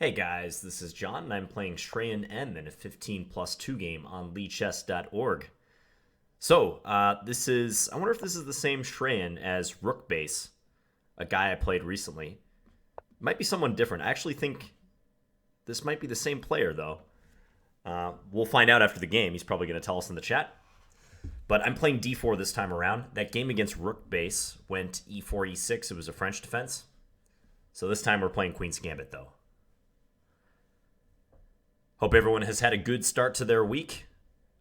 Hey guys, this is John, and I'm playing ShrayanM in a 15 plus 2 game on leechess.org. I wonder if this is the same Shrayan as Rook Base, a guy I played recently. Might be someone different. I actually think this might be the same player, though. We'll find out after the game. He's probably going to tell us in the chat. But I'm playing d4 this time around. That game against Rook Base went e4, e6. It was a French defense. So this time we're playing Queen's Gambit, though. Hope everyone has had a good start to their week.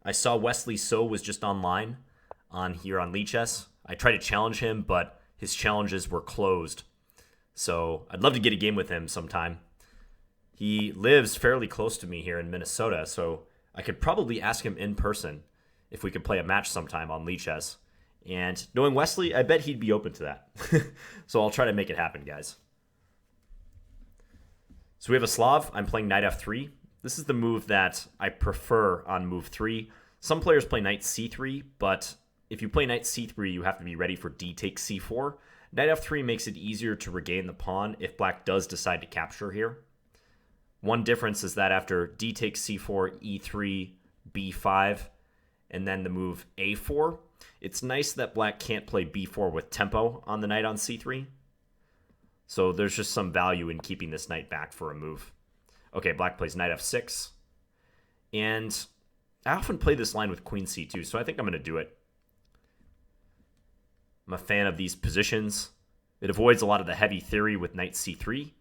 I saw Wesley So was just online on here on Leechess. I tried to challenge him, but his challenges were closed. So I'd love to get a game with him sometime. He lives fairly close to me here in Minnesota, so I could probably ask him in person if we could play a match sometime on Leechess. And knowing Wesley, I bet he'd be open to that. So I'll try to make it happen, guys. So we have a Slav. I'm playing knight f3. This is the move that I prefer on move 3. Some players play knight c3, but if you play knight c3, you have to be ready for d takes c4. Knight f3 makes it easier to regain the pawn if black does decide to capture here. One difference is that after d takes c4, e3, b5, and then the move a4, it's nice that black can't play b4 with tempo on the knight on c3. So there's just some value in keeping this knight back for a move. Okay, black plays knight f6. And I often play this line with queen c2, so I think I'm going to do it. I'm a fan of these positions. It avoids a lot of the heavy theory with knight c3.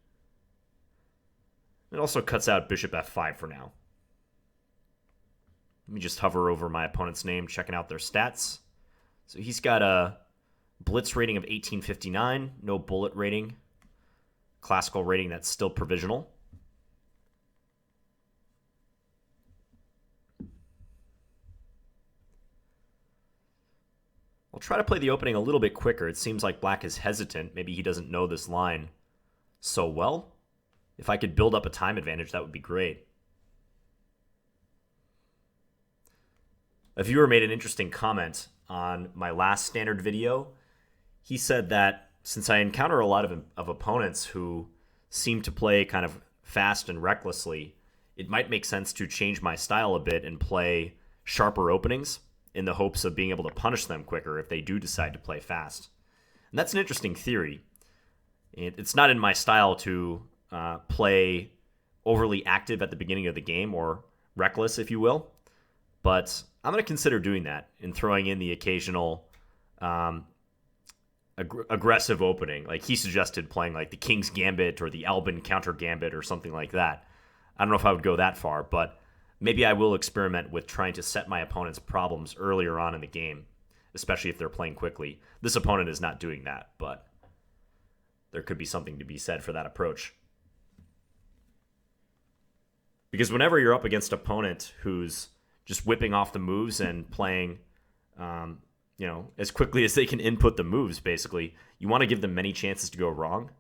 It also cuts out bishop f5 for now. Let me just hover over my opponent's name, checking out their stats. So he's got a blitz rating of 1859, no bullet rating. Classical rating that's still provisional. I'll try to play the opening a little bit quicker. It seems like black is hesitant. Maybe he doesn't know this line so well. If I could build up a time advantage, that would be great. A viewer made an interesting comment on my last standard video. He said that since I encounter a lot of opponents who seem to play kind of fast and recklessly, it might make sense to change my style a bit and play sharper openings in the hopes of being able to punish them quicker if they do decide to play fast. And that's an interesting theory. It's not in my style to play overly active at the beginning of the game, or reckless, if you will. But I'm going to consider doing that and throwing in the occasional aggressive opening. Like he suggested playing like the King's Gambit or the Albin Counter Gambit or something like that. I don't know if I would go that far, but maybe I will experiment with trying to set my opponent's problems earlier on in the game, especially if they're playing quickly. This opponent is not doing that, but there could be something to be said for that approach. Because whenever you're up against an opponent who's just whipping off the moves and playing as quickly as they can input the moves, basically, you want to give them many chances to go wrong.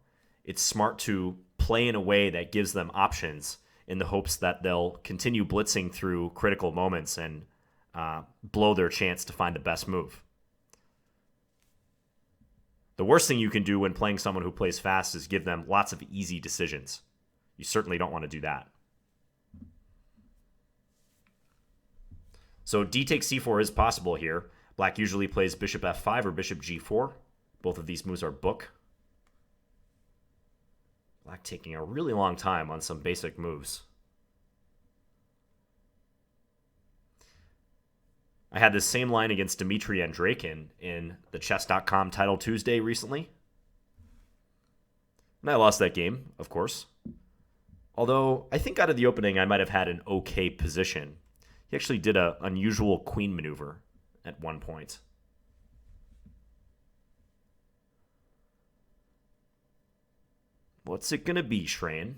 It's smart to play in a way that gives them options in the hopes that they'll continue blitzing through critical moments and blow their chance to find the best move. The worst thing you can do when playing someone who plays fast is give them lots of easy decisions. You certainly don't want to do that. So d takes c4 is possible here. Black usually plays bishop f5 or bishop g4. Both of these moves are book. Black taking a really long time on some basic moves. I had this same line against Dmitry Andreikin in the Chess.com Title Tuesday recently. And I lost that game, of course. Although I think out of the opening I might have had an okay position. He actually did an unusual queen maneuver at one point. What's it going to be, Shrayan?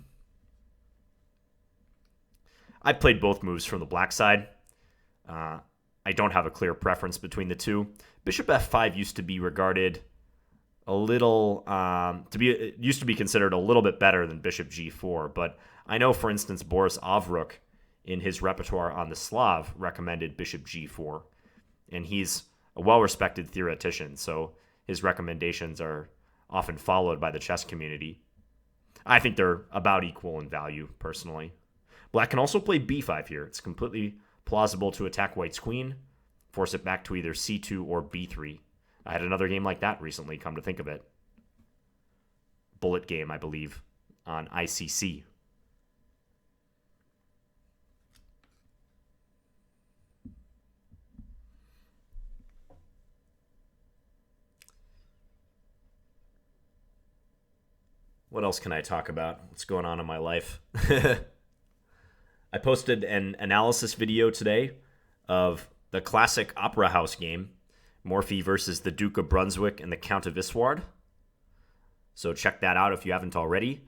I played both moves from the black side. I don't have a clear preference between the two. Bishop f5 used to be regarded a little, it used to be considered a little bit better than bishop g4. But I know, for instance, Boris Avrukh, in his repertoire on the Slav, recommended bishop g4. And he's a well-respected theoretician, so his recommendations are often followed by the chess community. I think they're about equal in value, personally. Black can also play b5 here. It's completely plausible to attack white's queen, force it back to either c2 or b3. I had another game like that recently, come to think of it. Bullet game, I believe, on ICC. What else can I talk about? What's going on in my life? I posted an analysis video today of the classic Opera House game, Morphy versus the Duke of Brunswick and the Count of Isward. So check that out if you haven't already.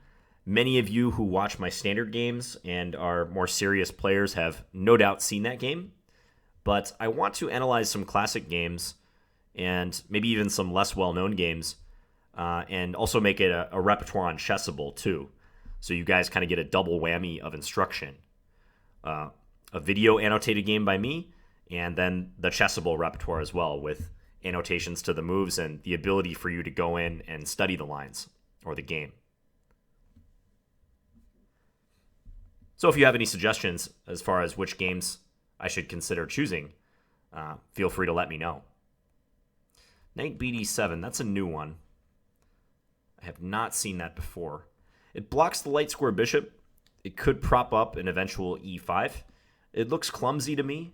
Many of you who watch my standard games and are more serious players have no doubt seen that game. But I want to analyze some classic games and maybe even some less well-known games, and also make it a repertoire on Chessable too. So you guys kind of get a double whammy of instruction. A video annotated game by me, and then the Chessable repertoire as well, with annotations to the moves and the ability for you to go in and study the lines or the game. So if you have any suggestions as far as which games I should consider choosing, feel free to let me know. Knight bd7, that's a new one. I have not seen that before. It blocks the light square bishop. It could prop up an eventual e5. It looks clumsy to me.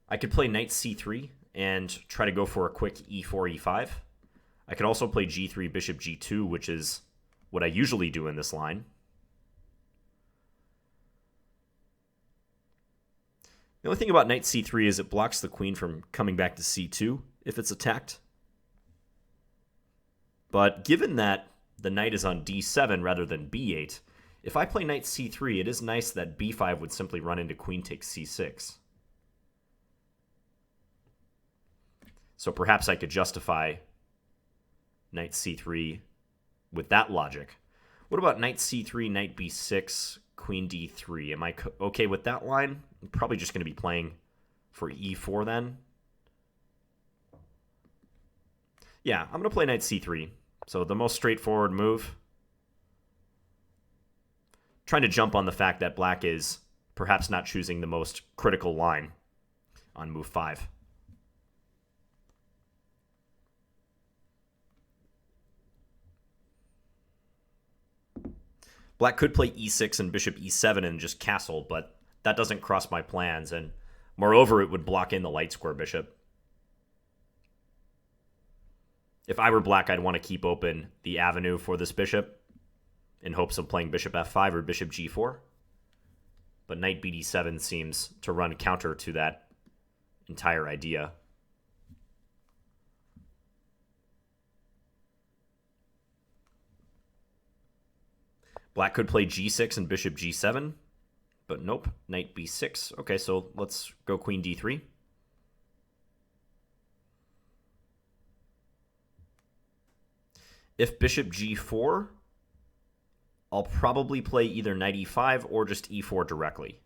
I could play knight c3 and try to go for a quick e4, e5. I could also play g3, bishop g2, which is what I usually do in this line. The only thing about knight c3 is it blocks the queen from coming back to c2 if it's attacked. But given that the knight is on d7 rather than b8, if I play knight c3, it is nice that b5 would simply run into queen takes c6. So perhaps I could justify knight c3 with that logic. What about knight c3, knight b6, queen d3? Am I okay with that line? I'm probably just going to be playing for e4 then. Yeah, I'm going to play knight c3. So the most straightforward move. Trying to jump on the fact that black is perhaps not choosing the most critical line on move 5. Black could play e6 and bishop e7 and just castle, but that doesn't cross my plans, and moreover, it would block in the light square bishop. If I were black, I'd want to keep open the avenue for this bishop in hopes of playing bishop f5 or bishop g4. But knight bd7 seems to run counter to that entire idea. Black could play g6 and bishop g7, but nope, knight b6. Okay, so let's go queen d3. If bishop g4, I'll probably play either knight e5 or just e4 directly.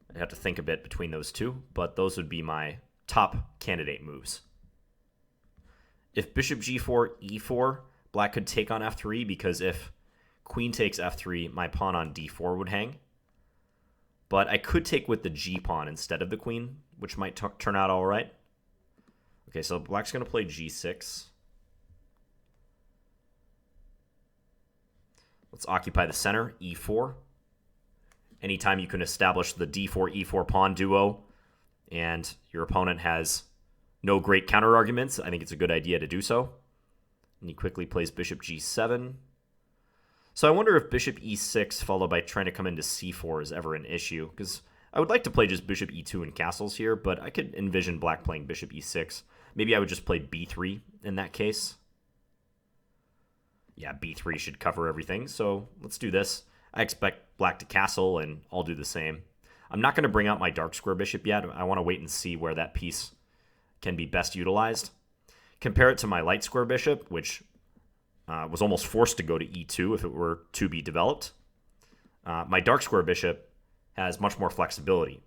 I'd have to think a bit between those two, but those would be my top candidate moves. If bishop g4, e4, black could take on f3, because if queen takes f3, my pawn on d4 would hang. But I could take with the g pawn instead of the queen, which might turn out all right. Okay, so black's going to play g6. Let's occupy the center, e4. Anytime you can establish the d4, e4 pawn duo and your opponent has no great counter arguments, I think it's a good idea to do so. And he quickly plays bishop g7. So I wonder if bishop e6 followed by trying to come into c4 is ever an issue, because I would like to play just bishop e2 and castles here, but I could envision black playing bishop e6. Maybe I would just play b3 in that case. Yeah, b3 should cover everything, so let's do this. I expect black to castle, and I'll do the same. I'm not going to bring out my dark square bishop yet. I want to wait and see where that piece can be best utilized. Compare it to my light square bishop, which was almost forced to go to e2 if it were to be developed. My dark square bishop has much more flexibility.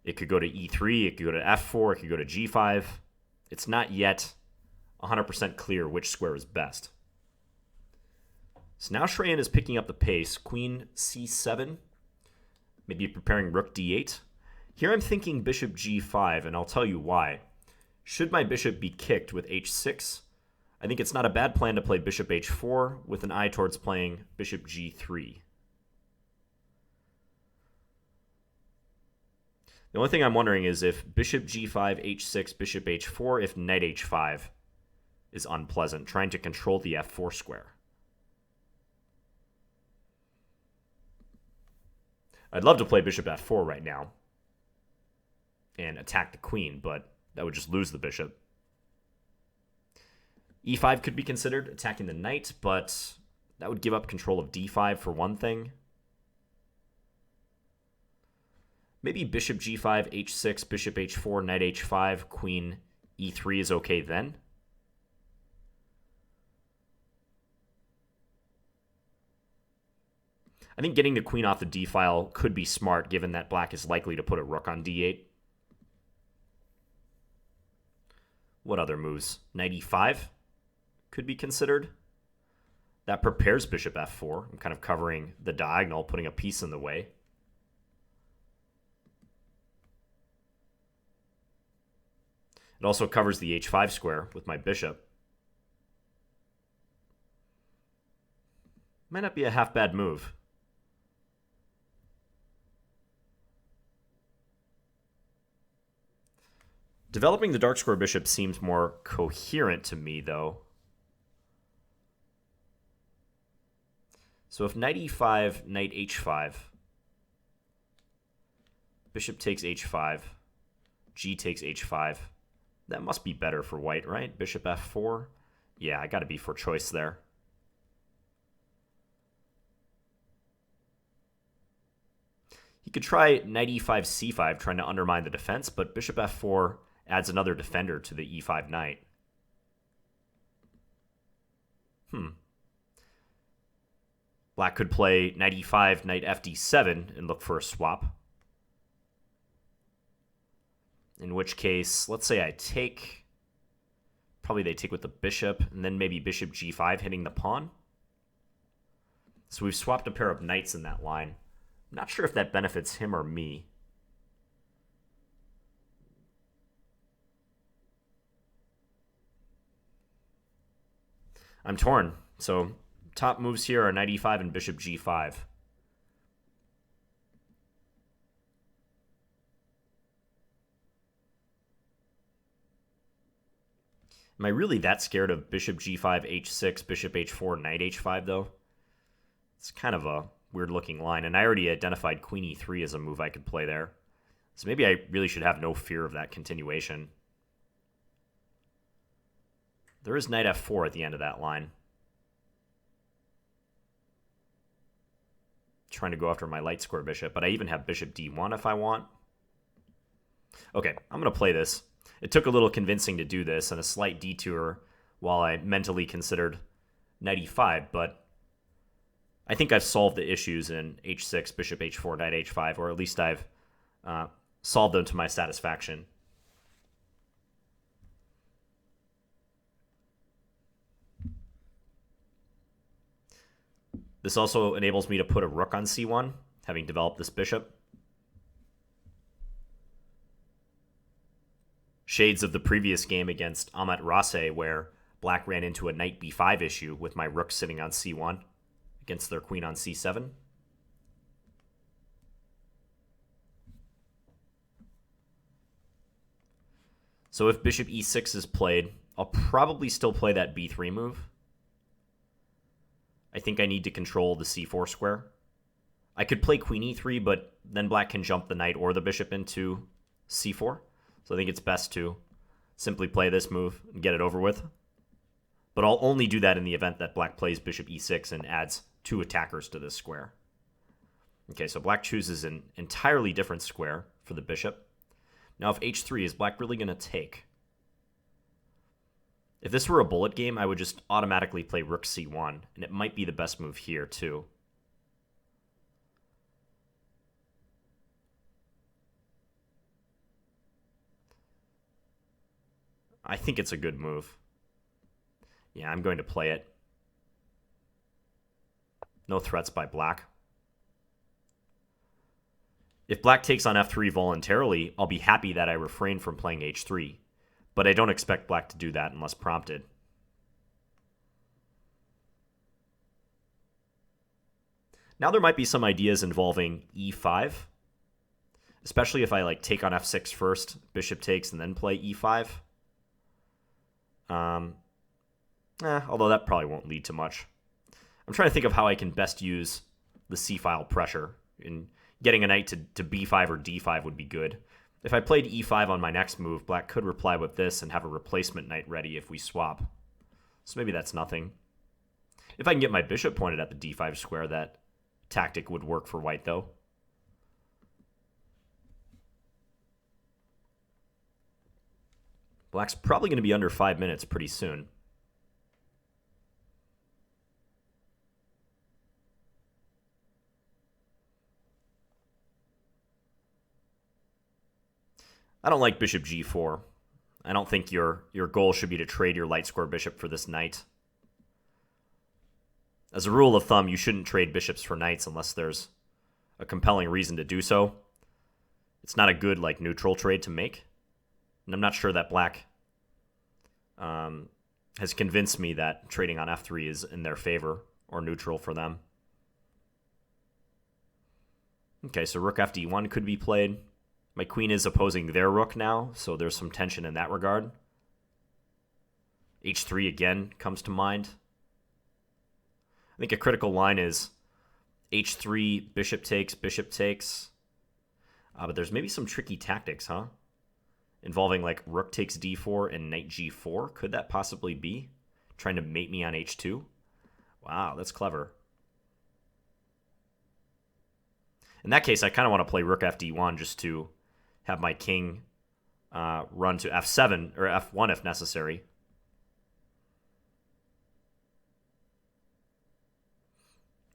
It could go to e3, it could go to f4, it could go to g5. It's not yet 100% clear which square is best. So now Shrayan is picking up the pace. Queen c7, maybe preparing rook d8. Here I'm thinking bishop g5, and I'll tell you why. Should my bishop be kicked with h6, I think it's not a bad plan to play bishop h4 with an eye towards playing bishop g3. The only thing I'm wondering is if bishop g5, h6, bishop h4, if knight h5 is unpleasant, trying to control the f4 square. I'd love to play bishop f4 right now and attack the queen, but that would just lose the bishop. e5 could be considered, attacking the knight, but that would give up control of d5 for one thing. Maybe bishop g5, h6, bishop h4, knight h5, queen e3 is okay then. I think getting the queen off the d-file could be smart, given that black is likely to put a rook on d8. What other moves? Knight e5 could be considered. That prepares bishop f4. I'm kind of covering the diagonal, putting a piece in the way. It also covers the h5 square with my bishop. Might not be a half bad move. Developing the dark square bishop seems more coherent to me, though. So if knight e5, knight h5, bishop takes h5, g takes h5, that must be better for white, right? Bishop f4. Yeah, I got to be for choice there. He could try knight e5, c5, trying to undermine the defense, but bishop f4 adds another defender to the e5 knight. Black could play knight e5, knight fd7, and look for a swap. In which case, let's say I take. Probably they take with the bishop, and then maybe bishop g5 hitting the pawn. So we've swapped a pair of knights in that line. I'm not sure if that benefits him or me. I'm torn. So top moves here are knight e5 and bishop g5. Am I really that scared of bishop g5, h6, bishop h4, knight h5, though? It's kind of a weird-looking line, and I already identified queen e3 as a move I could play there. So maybe I really should have no fear of that continuation. There is knight f4 at the end of that line. Trying to go after my light square bishop, but I even have bishop d1 if I want. Okay, I'm going to play this. It took a little convincing to do this and a slight detour while I mentally considered knight e5, but I think I've solved the issues in h6, bishop h4, knight h5, or at least I've solved them to my satisfaction. This also enables me to put a rook on c1, having developed this bishop. Shades of the previous game against Amat Rase, where black ran into a knight b5 issue with my rook sitting on c1 against their queen on c7. So if bishop e6 is played, I'll probably still play that b3 move. I think I need to control the c4 square. I could play queen e3, but then black can jump the knight or the bishop into c4. So I think it's best to simply play this move and get it over with. But I'll only do that in the event that black plays bishop e6 and adds two attackers to this square. Okay, so black chooses an entirely different square for the bishop. Now if h3, is black really going to take? If this were a bullet game, I would just automatically play rook c1, and it might be the best move here too. I think it's a good move. Yeah, I'm going to play it. No threats by black. If black takes on f3 voluntarily, I'll be happy that I refrain from playing h3. But I don't expect black to do that unless prompted. Now there might be some ideas involving e5. Especially if I like take on f6 first, bishop takes, and then play e5. Although that probably won't lead to much. I'm trying to think of how I can best use the c-file pressure. And getting a knight to b5 or d5 would be good. If I played e5 on my next move, black could reply with this and have a replacement knight ready if we swap. So maybe that's nothing. If I can get my bishop pointed at the d5 square, that tactic would work for white, though. Black's probably going to be under 5 minutes pretty soon. I don't like bishop g4. I don't think your goal should be to trade your light square bishop for this knight. As a rule of thumb, you shouldn't trade bishops for knights unless there's a compelling reason to do so. It's not a good like neutral trade to make. And I'm not sure that black has convinced me that trading on f3 is in their favor or neutral for them. Okay, so rook fd1 could be played. My queen is opposing their rook now, so there's some tension in that regard. h3 again comes to mind. I think a critical line is h3, bishop takes. But there's maybe some tricky tactics, huh? Involving like rook takes d4 and knight g4. Could that possibly be? Trying to mate me on h2? Wow, that's clever. In that case, I kind of want to play rook fd1 just to have my king run to f7 or f1 if necessary.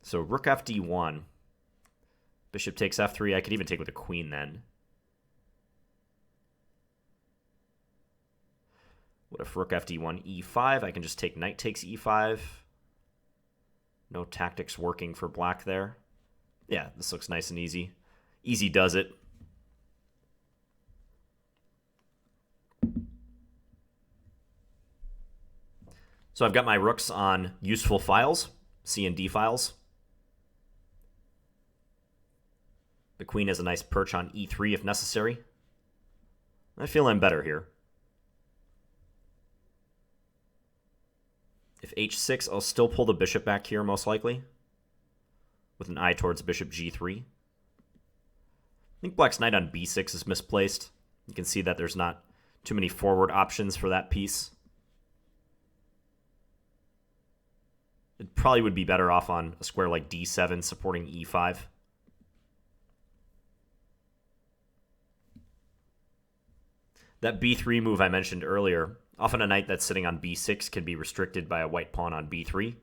So rook fd1. Bishop takes f3. I could even take with a queen then. What if rook fd1 e5? I can just take knight takes e5. No tactics working for black there. Yeah, this looks nice and easy. Easy does it. So I've got my rooks on useful files, C and D files. The queen has a nice perch on e3 if necessary. I feel I'm better here. If h6, I'll still pull the bishop back here most likely, with an eye towards bishop g3. I think black's knight on b6 is misplaced. You can see that there's not too many forward options for that piece. It probably would be better off on a square like d7 supporting e5. That b3 move I mentioned earlier, often a knight that's sitting on b6 can be restricted by a white pawn on b3,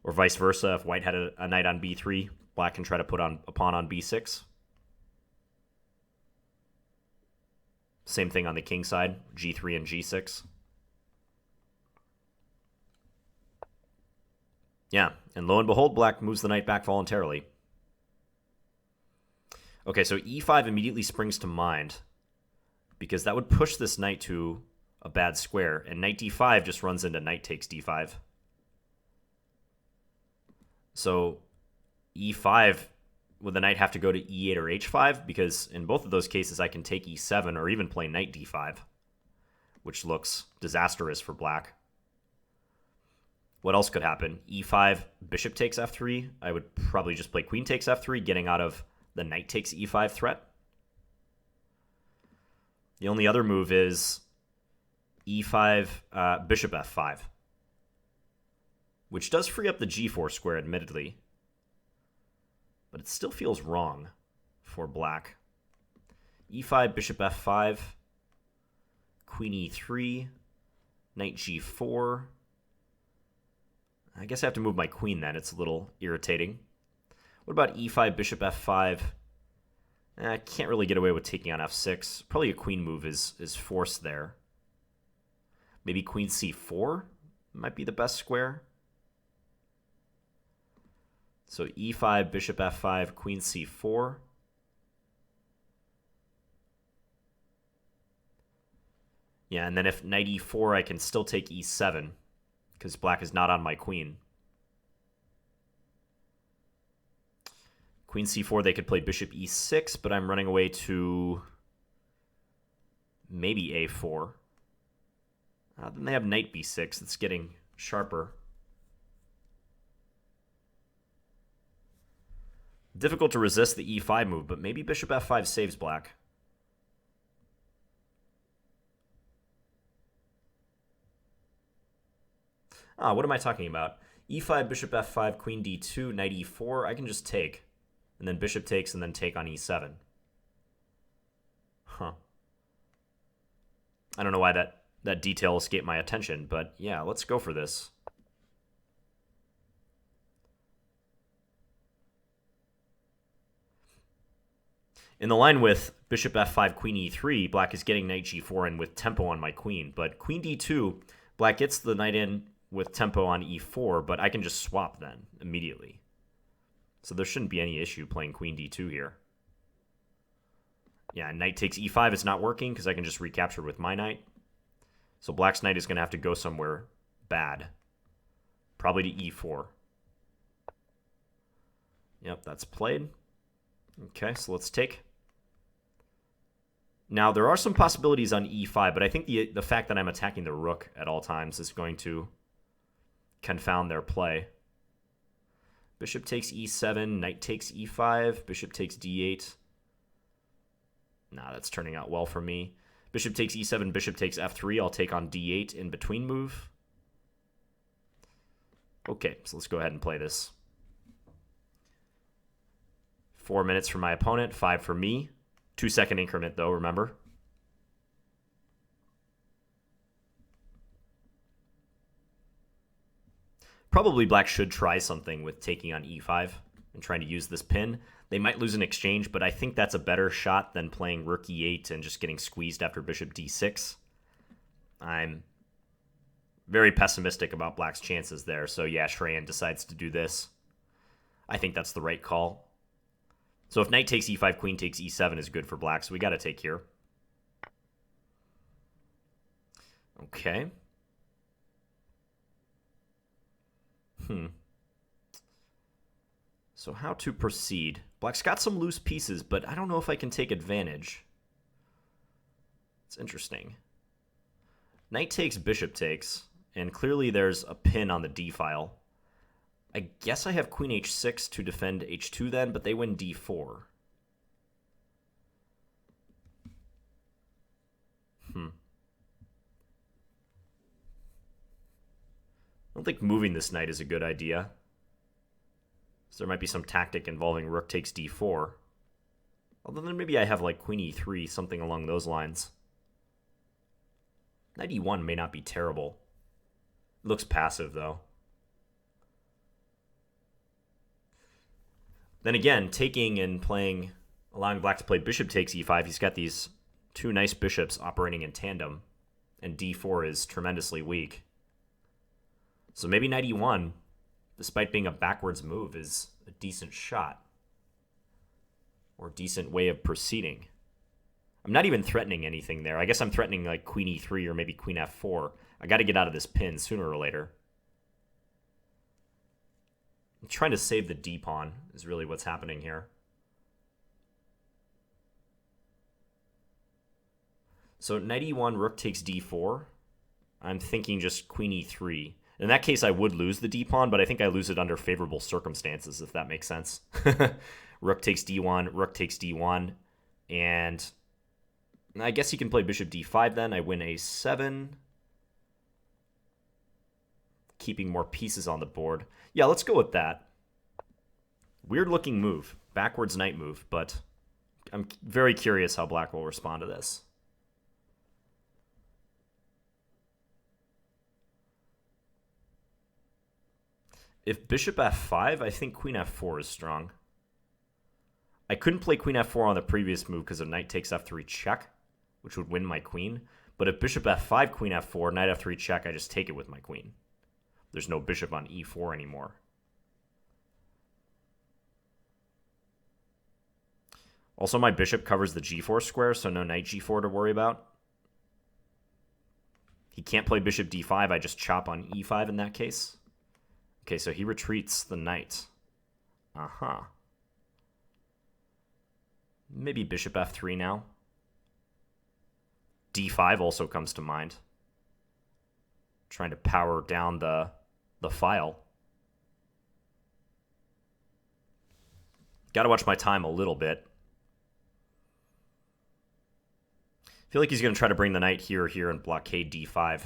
or vice versa. If white had a knight on b3, black can try to put on a pawn on b6. Same thing on the king side, g3 and g6. Yeah, and lo and behold, black moves the knight back voluntarily. Okay, so e5 immediately springs to mind, because that would push this knight to a bad square, and knight d5 just runs into knight takes d5. So e5, would the knight have to go to e8 or h5? Because in both of those cases, I can take e7 or even play knight d5, which looks disastrous for black. What else could happen? e5, bishop takes f3. I would probably just play queen takes f3, getting out of the knight takes e5 threat. The only other move is e5, bishop f5, which does free up the g4 square, admittedly, but it still feels wrong for black. e5, bishop f5, queen e3, knight g4. I guess I have to move my queen then. It's a little irritating. What about e5, bishop f5? I can't really get away with taking on f6. Probably a queen move is forced there. Maybe queen c4? might be the best square. So e5, bishop f5, queen c4. Yeah, and then if knight e4, I can still take e7, because black is not on my queen. Queen c4, they could play bishop e6, but I'm running away to maybe a4. Then they have knight b6. It's getting sharper. Difficult to resist the e5 move, but maybe bishop f5 saves black. What am I talking about? e5, bishop f5, queen d2, knight e4. I can just take. And then bishop takes and then take on e7. Huh. I don't know why that detail escaped my attention, but yeah, let's go for this. In the line with bishop f5, queen e3, black is getting knight g4 in with tempo on my queen. But queen d2, black gets the knight in with tempo on e4, but I can just swap then immediately. So there shouldn't be any issue playing queen d2 here. Yeah, knight takes e5 is not working because I can just recapture with my knight. So black's knight is going to have to go somewhere bad. Probably to e4. Yep, that's played. Okay, so let's take. Now, there are some possibilities on e5, but I think the fact that I'm attacking the rook at all times is going to confound their play. Bishop takes e7, knight takes e5, bishop takes d8. Nah, that's turning out well for me. Bishop takes e7, bishop takes f3. I'll take on d8 in between move. Okay, so let's go ahead and play this. 4 minutes for my opponent, 5 for me. 2-second increment, though, remember? Probably black should try something with taking on e5 and trying to use this pin. They might lose an exchange, but I think that's a better shot than playing rook e8 and just getting squeezed after bishop d6. I'm very pessimistic about black's chances there, so yeah, ShrayanM decides to do this. I think that's the right call. So if knight takes e5, queen takes e7 is good for black, so we got to take here. Okay. So how to proceed? Black's got some loose pieces, but I don't know if I can take advantage. It's interesting. Knight takes, bishop takes, and clearly there's a pin on the d file. I guess I have queen h6 to defend h2 then, but they win d4. I don't think moving this knight is a good idea. So there might be some tactic involving rook takes d4. Although then maybe I have like queen e3, something along those lines. Knight e1 may not be terrible. It looks passive though. Then again, taking and playing, allowing black to play bishop takes e5, he's got these two nice bishops operating in tandem, and d4 is tremendously weak. So maybe knight e1, despite being a backwards move, is a decent shot. Or decent way of proceeding. I'm not even threatening anything there. I guess I'm threatening like queen e3 or maybe queen f4. I got to get out of this pin sooner or later. I'm trying to save the d-pawn is really what's happening here. So knight e1, rook takes d4. I'm thinking just queen e3. In that case, I would lose the d-pawn, but I think I lose it under favorable circumstances, if that makes sense. Rook takes d1, rook takes d1, and I guess he can play bishop d5 then. I win a7, keeping more pieces on the board. Yeah, let's go with that. Weird-looking move, backwards knight move, but I'm very curious how black will respond to this. If bishop f5, I think queen f4 is strong. I couldn't play queen f4 on the previous move because of knight takes f3 check, which would win my queen. But if bishop f5, queen f4, knight f3 check, I just take it with my queen. there's no bishop on e4 anymore. Also, my bishop covers the g4 square, so no knight g4 to worry about. He can't play bishop d5. I just chop on e5 in that case. Okay, so he retreats the knight. Uh-huh. Maybe bishop f3 now. d5 also comes to mind. Trying to power down the file. Got to watch my time a little bit. I feel like he's going to try to bring the knight here or here and blockade d5.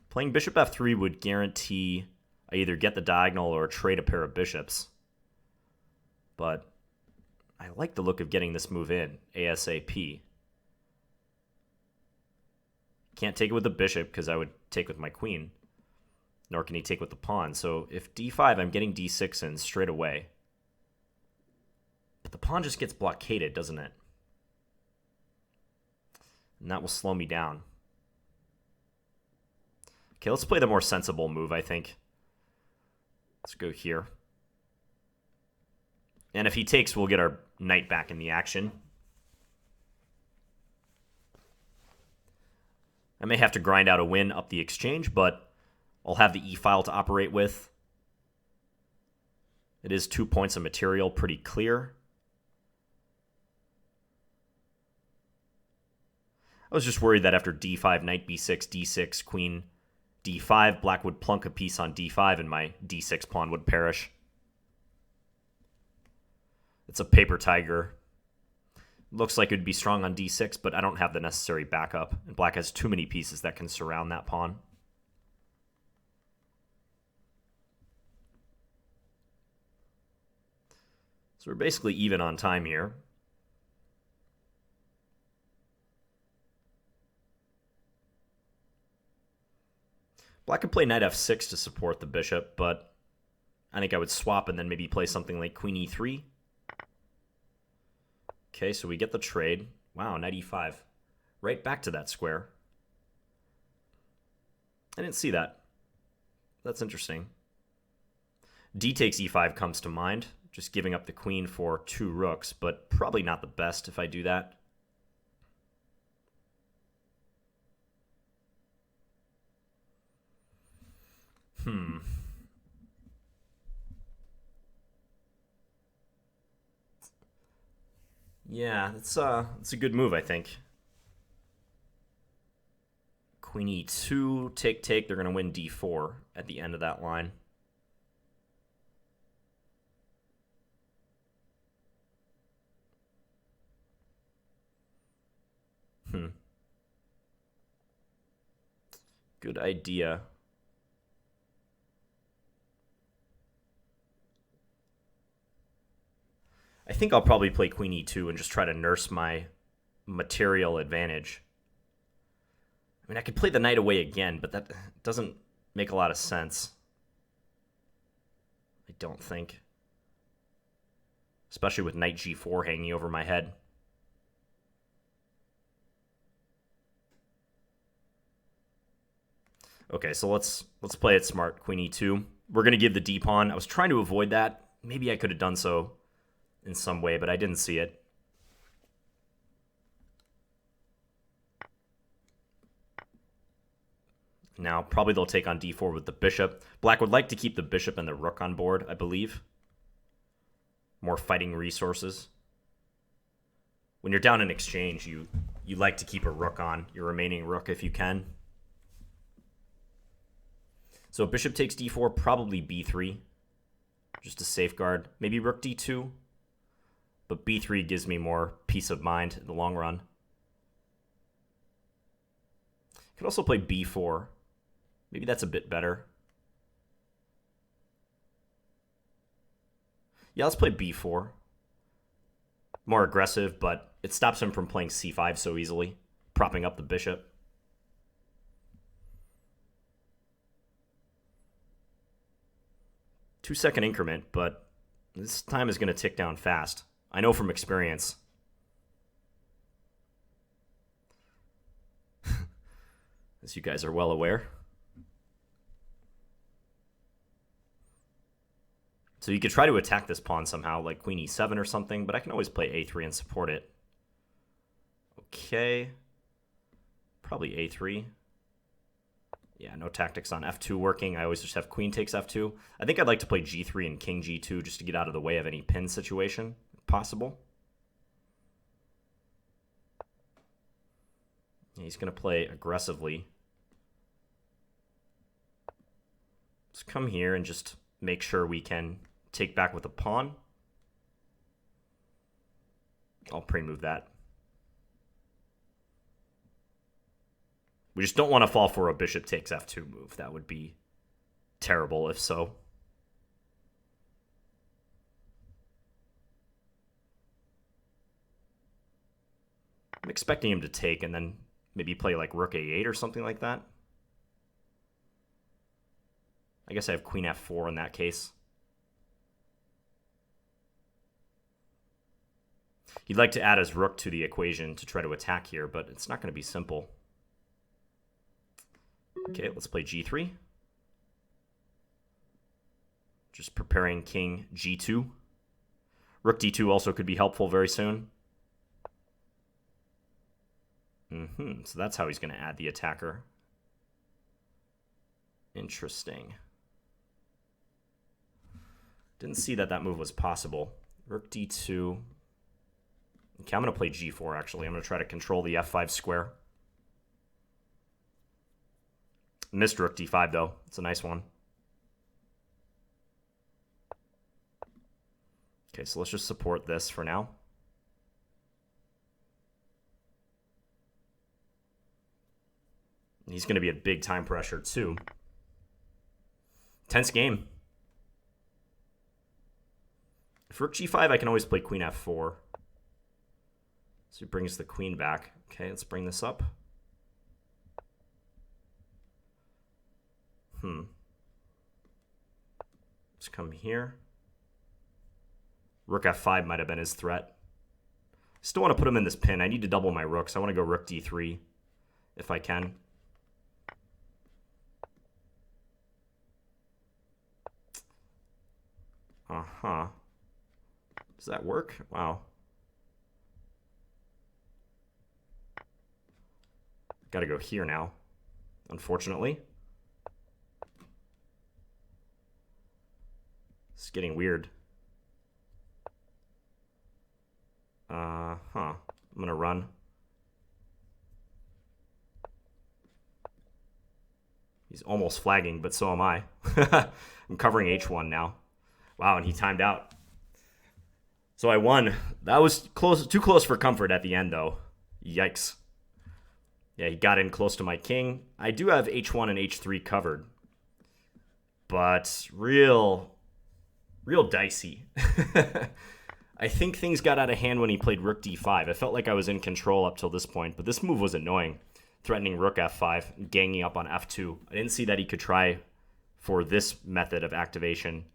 Playing bishop f3 would guarantee I either get the diagonal or trade a pair of bishops. But I like the look of getting this move in ASAP. Can't take it with the bishop because I would take with my queen. Nor can he take with the pawn. So if d5, I'm getting d6 in straight away. But the pawn just gets blockaded, doesn't it? And that will slow me down. Okay, let's play the more sensible move, I think. Let's go here. And if he takes, we'll get our knight back in the action. I may have to grind out a win up the exchange, but I'll have the e-file to operate with. It is 2 points of material, pretty clear. I was just worried that after d5, knight b6, d6, queen d5, black would plunk a piece on d5 and my d6 pawn would perish. It's a paper tiger. Looks like it would be strong on d6, but I don't have the necessary backup. And black has too many pieces that can surround that pawn. So we're basically even on time here. Black could play knight f6 to support the bishop, but I think I would swap and then maybe play something like queen e3. Okay, so we get the trade. Wow, knight e5. Right back to that square. I didn't see that. That's interesting. D takes e5 comes to mind. Just giving up the queen for 2 rooks, but probably not the best if I do that. Yeah, it's a good move, I think. Queen e2, take. They're going to win d4 at the end of that line. Good idea. I think I'll probably play queen e2 and just try to nurse my material advantage. I mean, I could play the knight away again, but that doesn't make a lot of sense. I don't think. Especially with knight g4 hanging over my head. Okay, so let's play it smart. Queen e2. We're going to give the d-pawn. I was trying to avoid that. Maybe I could have done so in some way, but I didn't see it. Now, probably they'll take on d4 with the bishop. Black would like to keep the bishop and the rook on board, I believe. More fighting resources. When you're down in exchange, you like to keep a rook on, your remaining rook if you can. So bishop takes d4, probably b3, just to safeguard. Maybe rook d2, but b3 gives me more peace of mind in the long run. Could also play b4. Maybe that's a bit better. Yeah, let's play b4. More aggressive, but it stops him from playing c5 so easily, propping up the bishop. Two-second increment, but this time is going to tick down fast. I know from experience. as you guys are well aware. So you could try to attack this pawn somehow, like queen e7 or something, but I can always play a3 and support it. Okay. Probably a3. Yeah, no tactics on f2 working. I always just have queen takes f2. I think I'd like to play g3 and king g2 just to get out of the way of any pin situation, if possible. Yeah, he's going to play aggressively. Let's come here and just make sure we can take back with a pawn. I'll pre-move that. We just don't want to fall for a bishop takes f2 move. That would be terrible if so. I'm expecting him to take and then maybe play like rook a8 or something like that. I guess I have queen f4 in that case. He'd like to add his rook to the equation to try to attack here, but it's not going to be simple. Okay, let's play g3. Just preparing king g2. Rook d2 also could be helpful very soon. So that's how he's going to add the attacker. Interesting. Didn't see that that move was possible. Rook d2. Okay, I'm going to play g4, actually. I'm going to try to control the f5 square. Missed rook d5, though. It's a nice one. Okay, so let's just support this for now. He's going to be at big time pressure, too. Tense game. If rook g5, I can always play queen f4. So he brings the queen back. Okay, let's bring this up. Let's come here. Rook f5 might have been his threat. Still want to put him in this pin. I need to double my rooks. I want to go rook d3 if I can. Does that work? Wow. Got to go here now, unfortunately. It's getting weird. I'm going to run. He's almost flagging, but so am I. I'm covering h1 now. Wow, and he timed out. So I won. That was close, too close for comfort at the end, though. Yikes. Yeah, he got in close to my king. I do have h1 and h3 covered. But real dicey. I think things got out of hand when he played rook d5. I felt like I was in control up till this point, but this move was annoying. Threatening rook f5, ganging up on f2. I didn't see that he could try for this method of activation.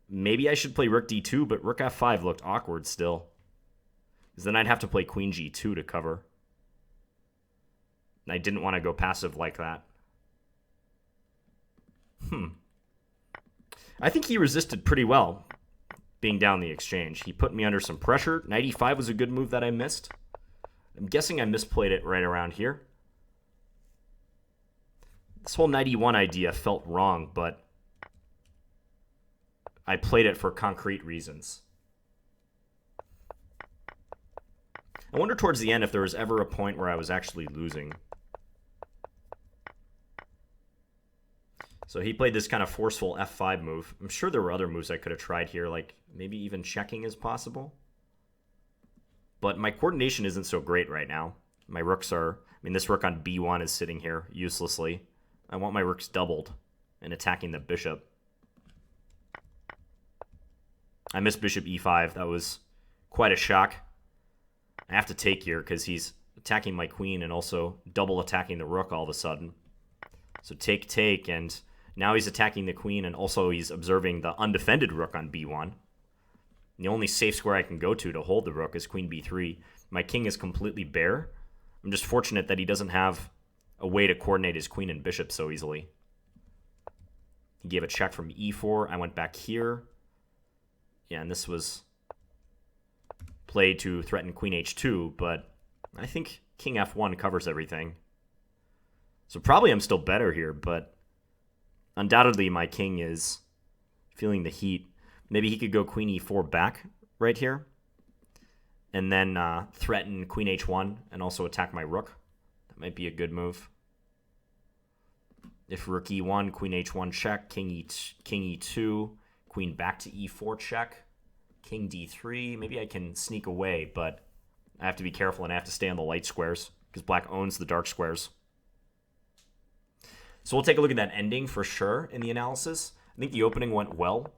Maybe I should play rook d2, but rook f5 looked awkward still. Because then I'd have to play queen g2 to cover. And I didn't want to go passive like that. I think he resisted pretty well, being down the exchange. He put me under some pressure. Knight e5 was a good move that I missed. I'm guessing I misplayed it right around here. This whole knight e1 idea felt wrong, but I played it for concrete reasons. I wonder towards the end if there was ever a point where I was actually losing. So he played this kind of forceful f5 move. I'm sure there were other moves I could have tried here, like maybe even checking is possible. But my coordination isn't so great right now. My rooks are... this rook on b1 is sitting here uselessly. I want my rooks doubled and attacking the bishop. I missed bishop e5. That was quite a shock. I have to take here because he's attacking my queen and also double attacking the rook all of a sudden. So take, and now he's attacking the queen, and also he's observing the undefended rook on b1. And the only safe square I can go to hold the rook is queen b3. My king is completely bare. I'm just fortunate that he doesn't have a way to coordinate his queen and bishop so easily. He gave a check from e4. I went back here. Yeah, and this was played to threaten queen h2, but I think king f1 covers everything. So probably I'm still better here, but undoubtedly my king is feeling the heat. Maybe he could go queen e4 back right here, and then threaten queen h1 and also attack my rook. That might be a good move. If rook e1, queen h1 check, king e2, queen back to e4 check, king d3. Maybe I can sneak away, but I have to be careful and I have to stay on the light squares because black owns the dark squares. So we'll take a look at that ending for sure in the analysis. I think the opening went well.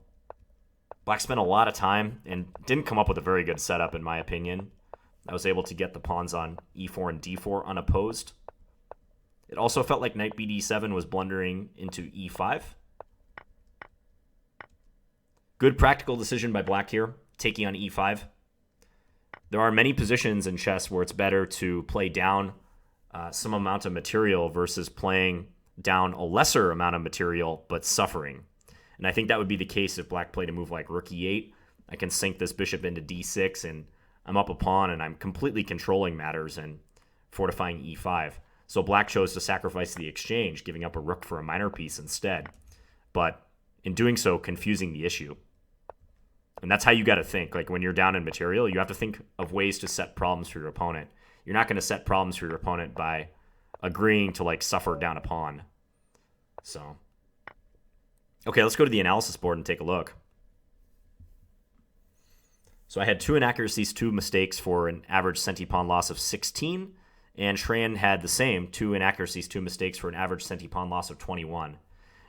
Black spent a lot of time and didn't come up with a very good setup, in my opinion. I was able to get the pawns on e4 and d4 unopposed. It also felt like knight bd7 was blundering into e5. Good practical decision by black here, taking on e5. There are many positions in chess where it's better to play down some amount of material versus playing down a lesser amount of material but suffering. And I think that would be the case if black played a move like rook e8. I can sink this bishop into d6, and I'm up a pawn, and I'm completely controlling matters and fortifying e5. So black chose to sacrifice the exchange, giving up a rook for a minor piece instead. But in doing so, confusing the issue. And that's how you got to think. Like when you're down in material, you have to think of ways to set problems for your opponent. You're not going to set problems for your opponent by agreeing to like suffer down a pawn. So, okay, let's go to the analysis board and take a look. So I had 2 inaccuracies, 2 mistakes for an average centi-pawn loss of 16. And Shrayan had the same, 2 inaccuracies, 2 mistakes for an average centi-pawn loss of 21.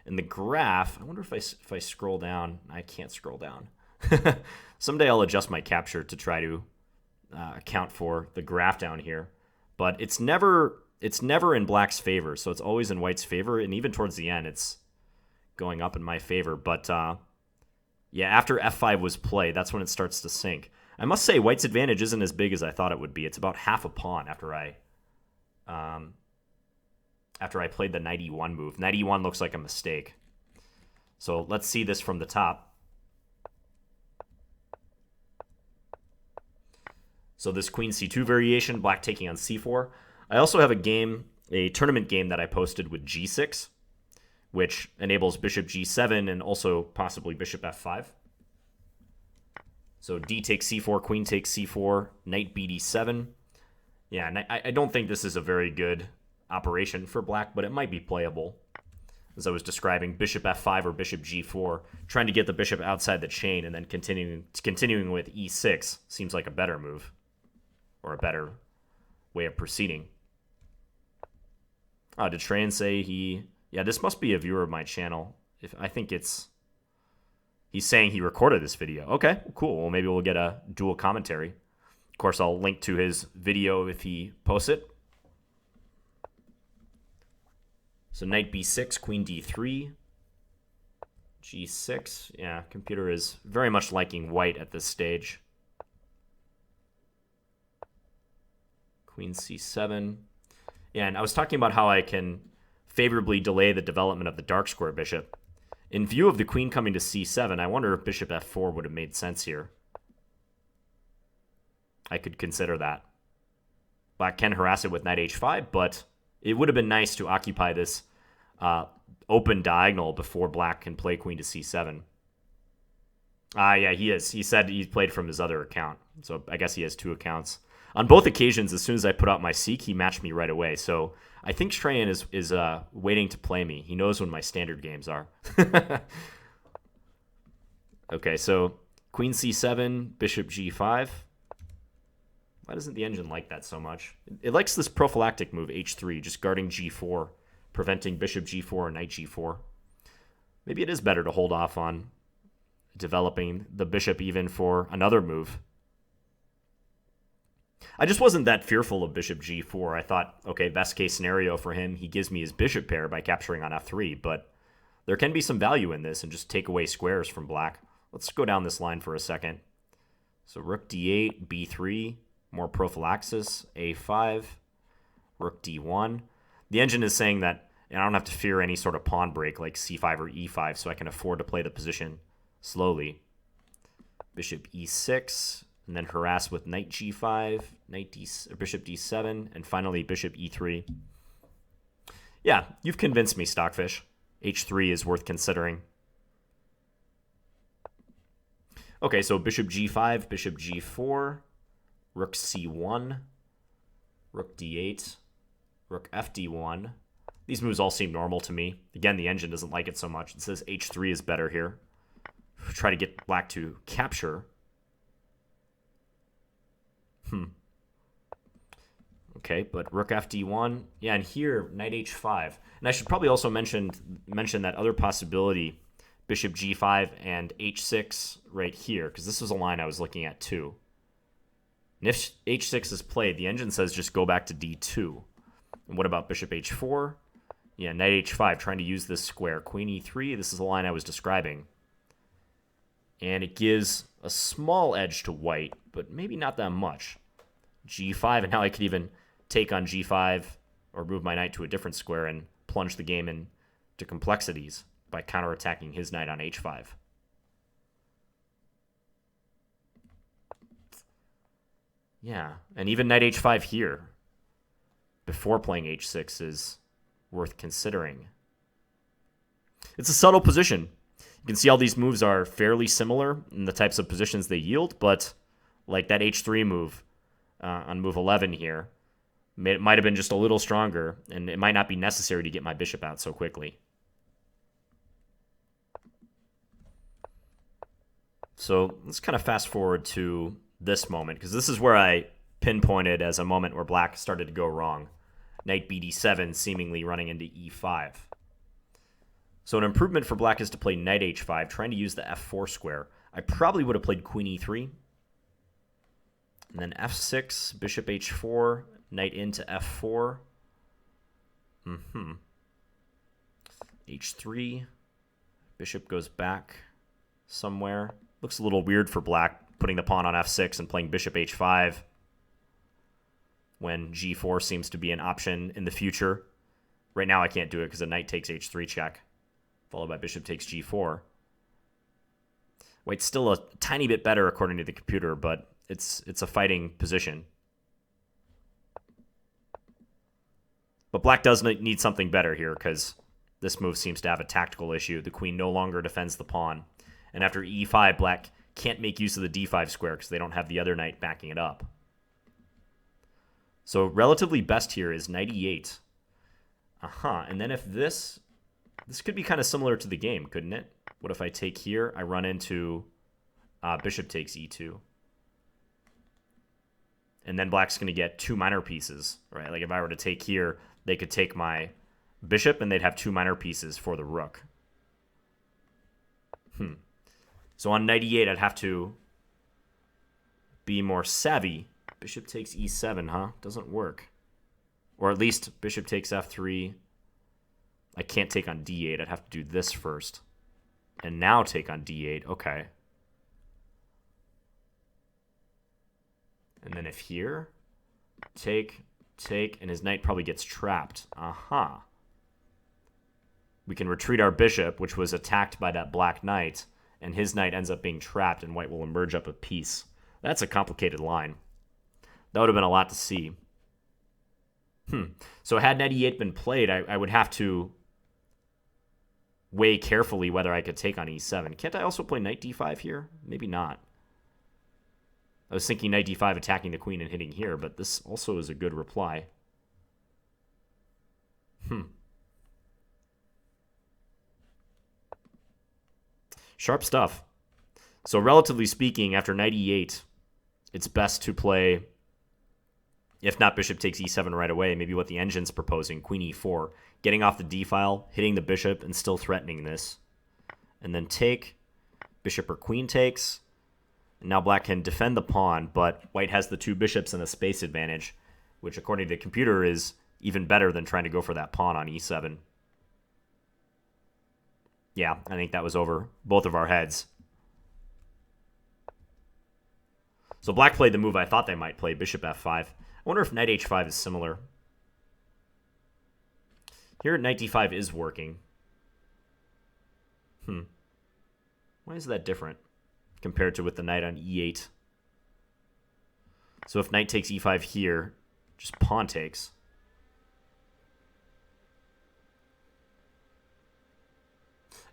In the graph, I wonder if I scroll down. I can't scroll down. Someday I'll adjust my capture to try to account for the graph down here. But it's never in black's favor, so it's always in white's favor. And even towards the end, it's going up in my favor. But yeah, after f5 was played, that's when it starts to sink. I must say, white's advantage isn't as big as I thought it would be. It's about half a pawn after I played the knight e1 move. Knight e1 looks like a mistake. So let's see this from the top. So this queen c2 variation, black taking on c4. I also have a tournament game that I posted with g6, which enables bishop g7 and also possibly bishop f5. So d takes c4, queen takes c4, knight bd7. Yeah, and I don't think this is a very good operation for black, but it might be playable. As I was describing, bishop f5 or bishop g4, trying to get the bishop outside the chain and then continuing with e6 seems like a better move, or a better way of proceeding. Did Shrayan say he... Yeah, this must be a viewer of my channel. I think he's saying he recorded this video. Okay, cool. Well, maybe we'll get a dual commentary. Of course, I'll link to his video if he posts it. So knight b6, queen d3, g6. Yeah, computer is very much liking white at this stage. Queen c7. Yeah, and I was talking about how I can favorably delay the development of the dark square bishop. In view of the queen coming to c7, I wonder if bishop f4 would have made sense here. I could consider that. Black can harass it with knight h5, but it would have been nice to occupy this open diagonal before black can play queen to c7. Yeah, he is. He said he played from his other account, so I guess he has 2 accounts. On both occasions, as soon as I put out my seek, he matched me right away. So I think Shrayan is waiting to play me. He knows when my standard games are. Okay, so queen c7, bishop g5. Why doesn't the engine like that so much? It likes this prophylactic move, h3, just guarding g4, preventing bishop g4 or knight g4. Maybe it is better to hold off on developing the bishop even for another move. I just wasn't that fearful of bishop g4. I thought, okay, best case scenario for him, he gives me his bishop pair by capturing on f3, but there can be some value in this and just take away squares from black. Let's go down this line for a second. So rook d8, b3, more prophylaxis, a5, rook d1. The engine is saying that I don't have to fear any sort of pawn break like c5 or e5, so I can afford to play the position slowly. Bishop e6, and then harass with knight g5, bishop d7, and finally bishop e3. Yeah, you've convinced me, Stockfish. h3 is worth considering. Okay, so bishop g5, bishop g4, rook c1, rook d8, rook fd1. These moves all seem normal to me. Again, the engine doesn't like it so much. It says h3 is better here. Try to get black to capture. Okay, but rook fd1. Yeah, and here, knight h5. And I should probably also mention that other possibility, bishop g5 and h6 right here, because this was a line I was looking at too. And if h6 is played, the engine says just go back to d2. And what about bishop h4? Yeah, knight h5, trying to use this square. Queen e3, this is a line I was describing. And it gives a small edge to white, but maybe not that much. g5, and now I could even take on g5 or move my knight to a different square and plunge the game into complexities by counterattacking his knight on h5. Yeah, and even knight h5 here before playing h6 is worth considering. It's a subtle position. You can see all these moves are fairly similar in the types of positions they yield, but like that h3 move on move 11 here, it might have been just a little stronger, and it might not be necessary to get my bishop out so quickly. So let's kind of fast forward to this moment, because this is where I pinpointed as a moment where black started to go wrong. Knight bd7 seemingly running into e5. So an improvement for black is to play knight h5, trying to use the f4 square. I probably would have played queen e3. And then f6, bishop h4, knight into f4. h3, bishop goes back somewhere. Looks a little weird for black, putting the pawn on f6 and playing bishop h5 when g4 seems to be an option in the future. Right now I can't do it because the knight takes h3 check, followed by bishop takes g4. White's still a tiny bit better according to the computer, but it's a fighting position. But black does need something better here because this move seems to have a tactical issue. The queen no longer defends the pawn. And after e5, black can't make use of the d5 square because they don't have the other knight backing it up. So relatively best here is knight e8. And then if this could be kind of similar to the game, couldn't it? What if I take here? I run into bishop takes e2. And then black's going to get two minor pieces, right? Like if I were to take here, they could take my bishop and they'd have two minor pieces for the rook. So on knight e8, I'd have to be more savvy. Bishop takes e7, huh? Doesn't work. Or at least bishop takes f3. I can't take on d8. I'd have to do this first. And now take on d8. Okay. And then if here, take, and his knight probably gets trapped. We can retreat our bishop, which was attacked by that black knight, and his knight ends up being trapped, and white will emerge up a piece. That's a complicated line. That would have been a lot to see. So had knight e8 been played, I would have to weigh carefully whether I could take on e7. Can't I also play knight d5 here? Maybe not. I was thinking knight d5 attacking the queen and hitting here, but this also is a good reply. Sharp stuff. So relatively speaking, after knight e8, it's best to play, if not bishop takes e7 right away, maybe what the engine's proposing, queen e4, getting off the d-file, hitting the bishop, and still threatening this. And then take, bishop or queen takes. And now black can defend the pawn, but white has the two bishops and a space advantage, which according to the computer is even better than trying to go for that pawn on e7. Yeah, I think that was over both of our heads. So black played the move I thought they might play, bishop f5. I wonder if knight h5 is similar. Here, knight d5 is working. Why is that different compared to with the knight on e8? So if knight takes e5 here, just pawn takes.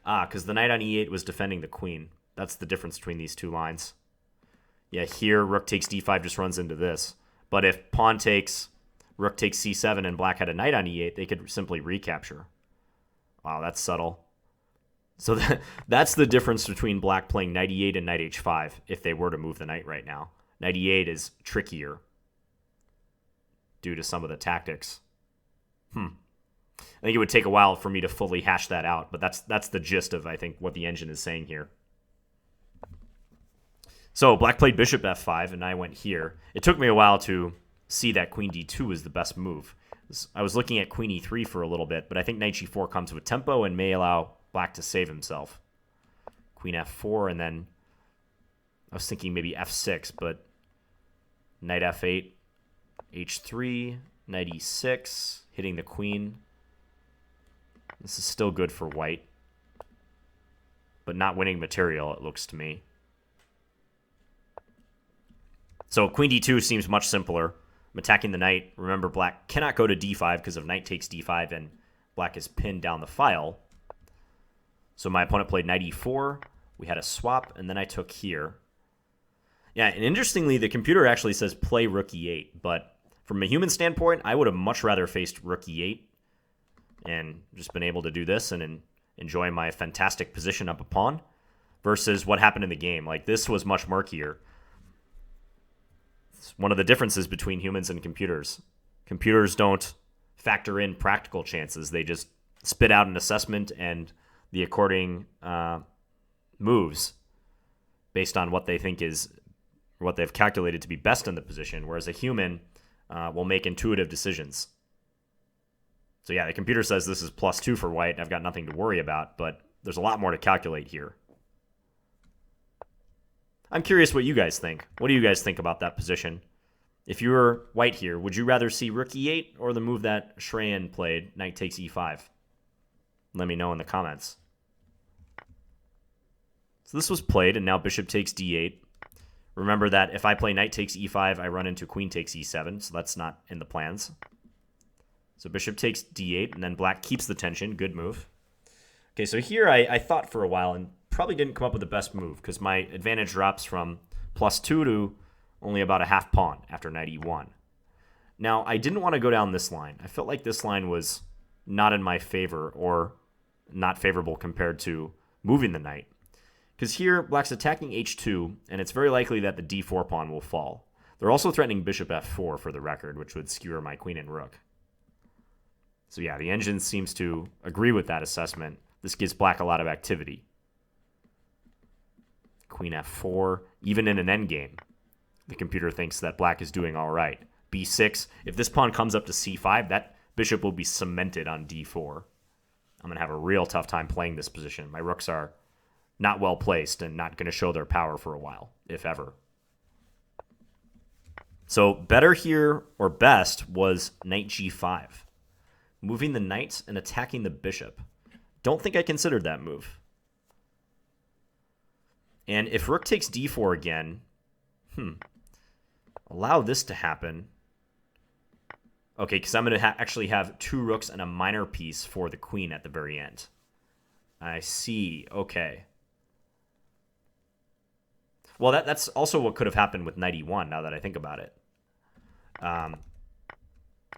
Because the knight on e8 was defending the queen. That's the difference between these two lines. Yeah, here, rook takes d5 just runs into this. But if pawn takes, rook takes c7, and black had a knight on e8, they could simply recapture. Wow, that's subtle. So that's the difference between black playing knight e8 and knight h5 if they were to move the knight right now. Knight e8 is trickier due to some of the tactics. I think it would take a while for me to fully hash that out, but that's the gist of, I think, what the engine is saying here. So black played bishop f5, and I went here. It took me a while to see that queen d2 was the best move. I was looking at queen e3 for a little bit, but I think knight g4 comes with tempo and may allow black to save himself. Queen f4, and then I was thinking maybe f6, but knight f8, h3, knight e6, hitting the queen. This is still good for white, but not winning material, it looks to me. So queen d2 seems much simpler. I'm attacking the knight. Remember, black cannot go to d5 because of knight takes d5, and black is pinned down the file. So my opponent played knight e4. We had a swap, and then I took here. Yeah, and interestingly, the computer actually says play rook e8, but from a human standpoint, I would have much rather faced rook e8 and just been able to do this and enjoy my fantastic position up a pawn versus what happened in the game. Like, this was much murkier. It's one of the differences between humans and computers. Computers don't factor in practical chances. They just spit out an assessment and the according moves based on what they think is what they've calculated to be best in the position, whereas a human will make intuitive decisions. So yeah, the computer says this is +2 for white. I've got nothing to worry about, but there's a lot more to calculate here. I'm curious what you guys think. What do you guys think about that position? If you were white here, would you rather see rook e8 or the move that ShrayanM played, knight takes e5? Let me know in the comments. So this was played, and now bishop takes d8. Remember that if I play knight takes e5, I run into queen takes e7, so that's not in the plans. So bishop takes d8, and then black keeps the tension. Good move. Okay, so here I thought for a while and probably didn't come up with the best move because my advantage drops from +2 to only about a half pawn after knight e1. Now, I didn't want to go down this line. I felt like this line was not in my favor or not favorable compared to moving the knight. Because here, black's attacking h2, and it's very likely that the d4 pawn will fall. They're also threatening bishop f4 for the record, which would skewer my queen and rook. So yeah, the engine seems to agree with that assessment. This gives black a lot of activity. Queen f4, even in an endgame, the computer thinks that black is doing all right. b6, if this pawn comes up to c5, that bishop will be cemented on d4. I'm going to have a real tough time playing this position. My rooks are not well placed and not going to show their power for a while, if ever. So better here, or best, was knight g5. Moving the knight and attacking the bishop. Don't think I considered that move. And if rook takes d4 again, allow this to happen. Okay, because I'm going to actually have two rooks and a minor piece for the queen at the very end. I see. Okay. Well, that's also what could have happened with knight e1, now that I think about it.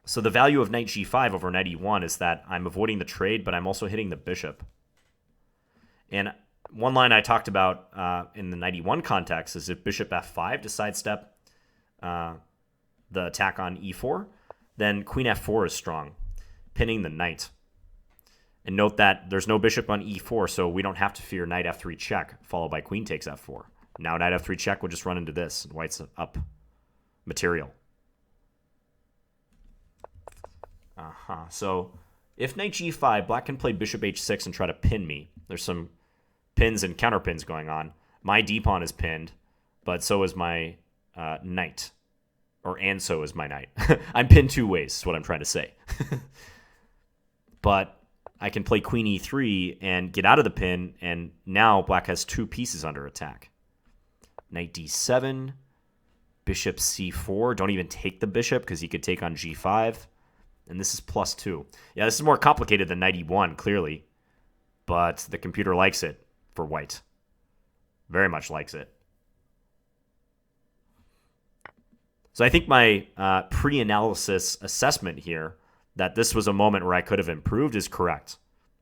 So the value of knight g5 over knight e1 is that I'm avoiding the trade, but I'm also hitting the bishop. And one line I talked about in the knight e1 context is if bishop f5 to sidestep the attack on e4, then queen f4 is strong, pinning the knight. And note that there's no bishop on e4, so we don't have to fear knight f3 check, followed by queen takes f4. Now knight f3 check will just run into this, and white's up material. So if knight g5, black can play bishop h6 and try to pin me. There's some pins and counterpins going on. My d-pawn is pinned, but so is my knight. And so is my knight. I'm pinned two ways, is what I'm trying to say. but I can play queen e3 and get out of the pin, and now black has 2 pieces under attack. Knight d7, bishop c4. Don't even take the bishop because he could take on g5. And this is +2. Yeah, this is more complicated than knight e1, clearly. But the computer likes it for white. Very much likes it. So I think my pre-analysis assessment here that this was a moment where I could have improved is correct.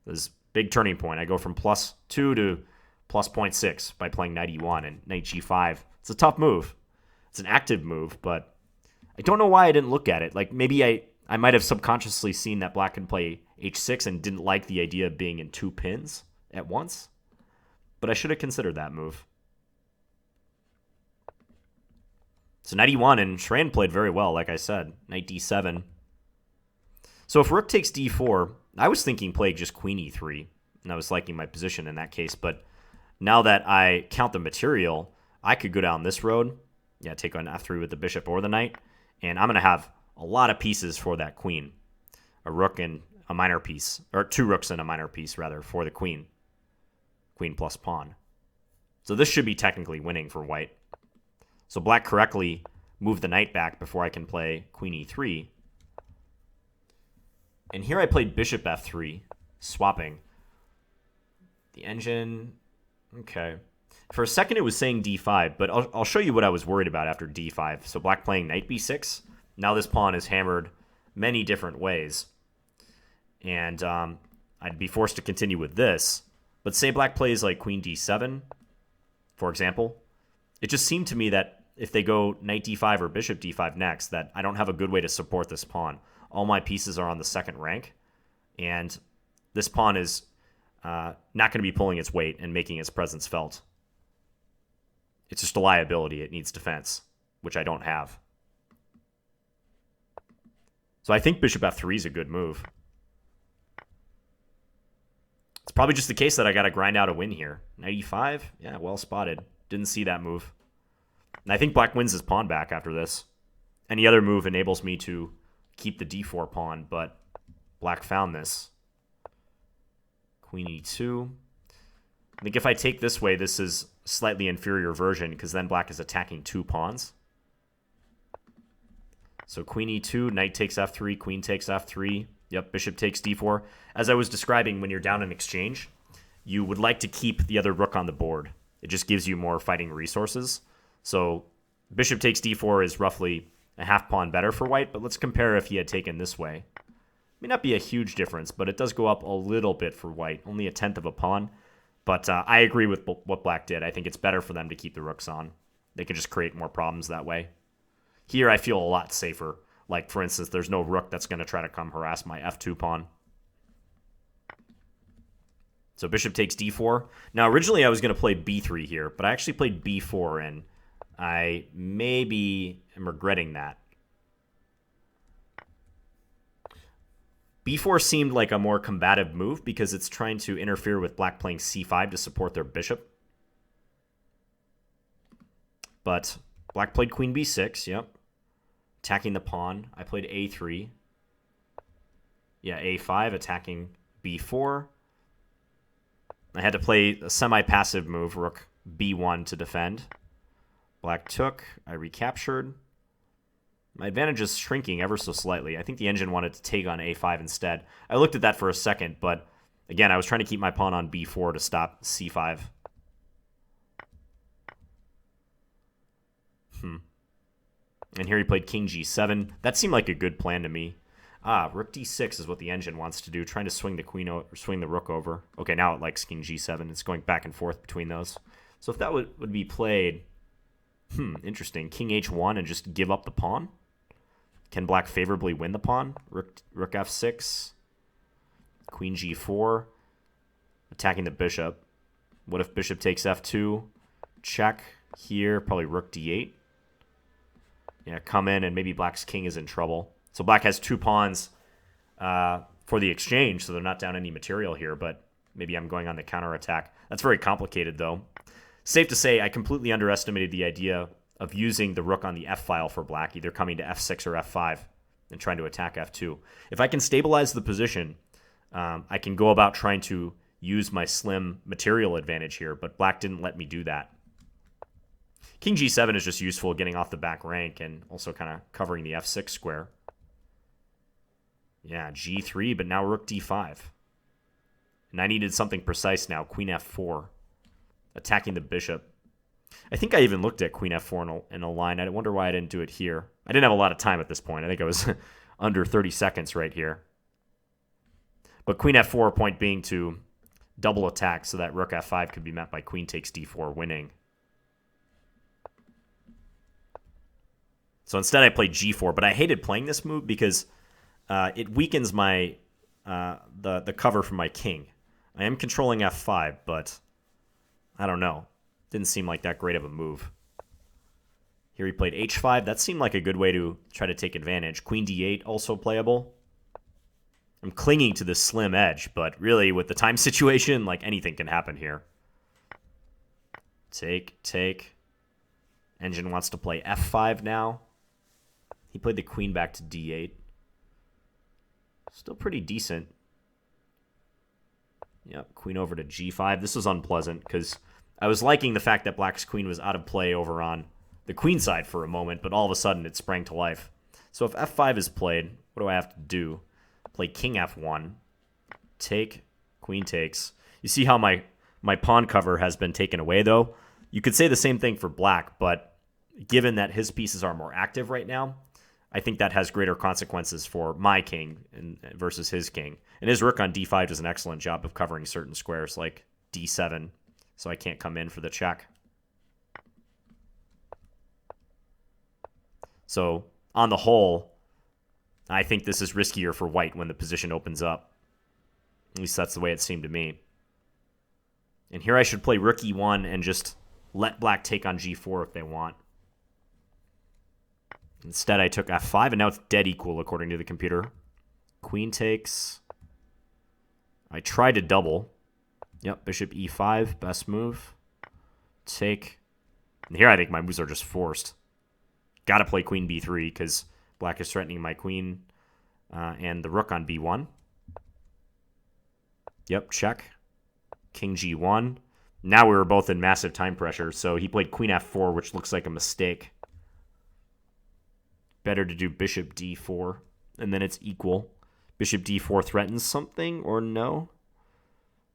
This is a big turning point. I go from +2 to +0.6 by playing knight e1 and knight g5. It's a tough move. It's an active move, but I don't know why I didn't look at it. Like maybe I might have subconsciously seen that black can play h6 and didn't like the idea of being in 2 pins at once. But I should have considered that move. So knight e1, and ShrayanM played very well, like I said. Knight d7. So if rook takes d4, I was thinking play just queen e3, and I was liking my position in that case. But now that I count the material, I could go down this road. Yeah, take on f3 with the bishop or the knight. And I'm going to have a lot of pieces for that queen. A rook and a minor piece, or 2 rooks and a minor piece, rather, for the queen. Queen plus pawn. So this should be technically winning for white. So black correctly moved the knight back before I can play queen e3. And here I played bishop f3, swapping. The engine, okay. For a second it was saying d5, but I'll show you what I was worried about after d5. So black playing knight b6. Now this pawn is hammered many different ways. And I'd be forced to continue with this. But say black plays like queen d7, for example. It just seemed to me that if they go knight d5 or bishop d5 next, that I don't have a good way to support this pawn. All my pieces are on the second rank, and this pawn is not going to be pulling its weight and making its presence felt. It's just a liability. It needs defense, which I don't have. So I think bishop f3 is a good move. It's probably just the case that I got to grind out a win here. Knight e5? Yeah, well spotted. Didn't see that move. And I think black wins his pawn back after this. Any other move enables me to keep the d4 pawn, but black found this. Queen e2. I think if I take this way, this is a slightly inferior version, because then black is attacking 2 pawns. So queen e2, knight takes f3, queen takes f3. Yep, bishop takes d4. As I was describing, when you're down in exchange, you would like to keep the other rook on the board. It just gives you more fighting resources. So bishop takes d4 is roughly a half pawn better for white, but let's compare if he had taken this way. May not be a huge difference, but it does go up a little bit for white, only a tenth of a pawn. But I agree with what black did. I think it's better for them to keep the rooks on. They can just create more problems that way. Here I feel a lot safer. Like, for instance, there's no rook that's going to try to come harass my f2 pawn. So bishop takes d4. Now, originally I was going to play b3 here, but I actually played b4, and I maybe am regretting that. b4 seemed like a more combative move because it's trying to interfere with black playing c5 to support their bishop. But black played queen b6, yep. Attacking the pawn. I played a3. Yeah, a5, attacking b4. I had to play a semi-passive move, rook b1 to defend. Black took. I recaptured. My advantage is shrinking ever so slightly. I think the engine wanted to take on a5 instead. I looked at that for a second, but again, I was trying to keep my pawn on b4 to stop c5. And here he played king g7. That seemed like a good plan to me. Rook d6 is what the engine wants to do, trying to swing the queen or swing the rook over. Okay, now it likes king g7. It's going back and forth between those. So if that would be played, interesting. King h1 and just give up the pawn. Can black favorably win the pawn? Rook f6. Queen g4. Attacking the bishop. What if bishop takes f2? Check. Here, probably rook d8. Yeah, come in and maybe black's king is in trouble. So black has 2 pawns for the exchange, so they're not down any material here, but maybe I'm going on the counterattack. That's very complicated, though. Safe to say, I completely underestimated the idea of using the rook on the f-file for black, either coming to f6 or f5 and trying to attack f2. If I can stabilize the position, I can go about trying to use my slim material advantage here, but black didn't let me do that. King g7 is just useful getting off the back rank and also kind of covering the f6 square. Yeah, g3, but now rook d5. And I needed something precise now, queen f4. Attacking the bishop. I think I even looked at queen f4 in a line. I wonder why I didn't do it here. I didn't have a lot of time at this point. I think I was under 30 seconds right here. But queen f4, point being to double attack so that rook f5 could be met by queen takes d4, winning. So instead I played g4, but I hated playing this move because it weakens my the cover from my king. I am controlling f5, but I don't know. Didn't seem like that great of a move. Here he played h5. That seemed like a good way to try to take advantage. Queen d8 also playable. I'm clinging to this slim edge, but really with the time situation, like anything can happen here. Take. Engine wants to play f5 now. He played the queen back to d8. Still pretty decent. Yep, queen over to g5. This was unpleasant because I was liking the fact that black's queen was out of play over on the queen side for a moment, but all of a sudden it sprang to life. So if f5 is played, what do I have to do? Play king f1. Take, queen takes. You see how my pawn cover has been taken away, though? You could say the same thing for black, but given that his pieces are more active right now, I think that has greater consequences for my king versus his king. And his rook on d5 does an excellent job of covering certain squares like d7, so I can't come in for the check. So on the whole, I think this is riskier for white when the position opens up. At least that's the way it seemed to me. And here I should play rook e1 and just let black take on g4 if they want. Instead, I took f5, and now it's dead equal according to the computer. Queen takes. I tried to double. Yep, bishop e5, best move. Take. And here I think my moves are just forced. Got to play queen b3 because black is threatening my queen and the rook on b1. Yep, check. King g1. Now we were both in massive time pressure, so he played queen f4, which looks like a mistake. Better to do bishop d4, and then it's equal. Bishop d4 threatens something, or no?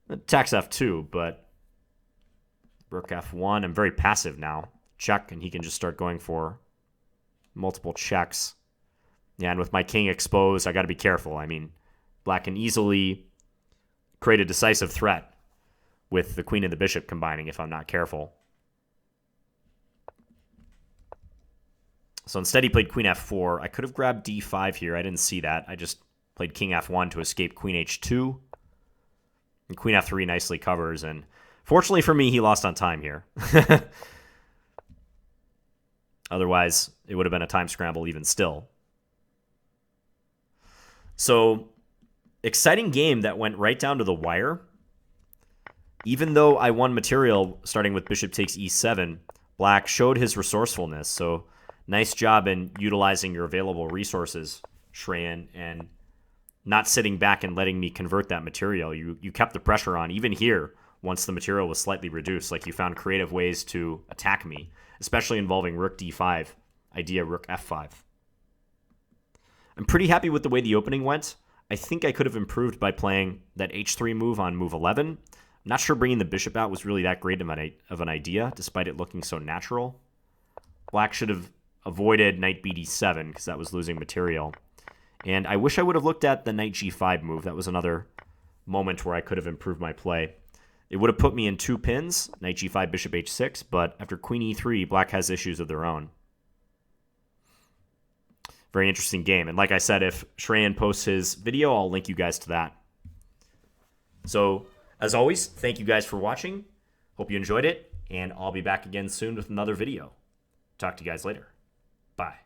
Attacks f2, but rook f1. I'm very passive now. Check, and he can just start going for multiple checks. Yeah, and with my king exposed, I got to be careful. I mean, black can easily create a decisive threat with the queen and the bishop combining if I'm not careful. So instead he played queen f4. I could have grabbed d5 here. I didn't see that. I just played king f1 to escape queen h2. And queen f3 nicely covers. And fortunately for me, he lost on time here. Otherwise, it would have been a time scramble even still. So, exciting game that went right down to the wire. Even though I won material starting with bishop takes e7, black showed his resourcefulness. So, nice job in utilizing your available resources, Shrayan, and not sitting back and letting me convert that material. You kept the pressure on, even here, once the material was slightly reduced. Like, you found creative ways to attack me, especially involving rook d5, idea rook f5. I'm pretty happy with the way the opening went. I think I could have improved by playing that h3 move on move 11. I'm not sure bringing the bishop out was really that great of an idea, despite it looking so natural. Black should have avoided knight bd7 because that was losing material. And I wish I would have looked at the knight g5 move. That was another moment where I could have improved my play. It would have put me in 2 pins, knight g5, bishop h6, but after queen e3, black has issues of their own. Very interesting game. And like I said, if Shrayan posts his video, I'll link you guys to that. So, as always, thank you guys for watching. Hope you enjoyed it, and I'll be back again soon with another video. Talk to you guys later. Bye.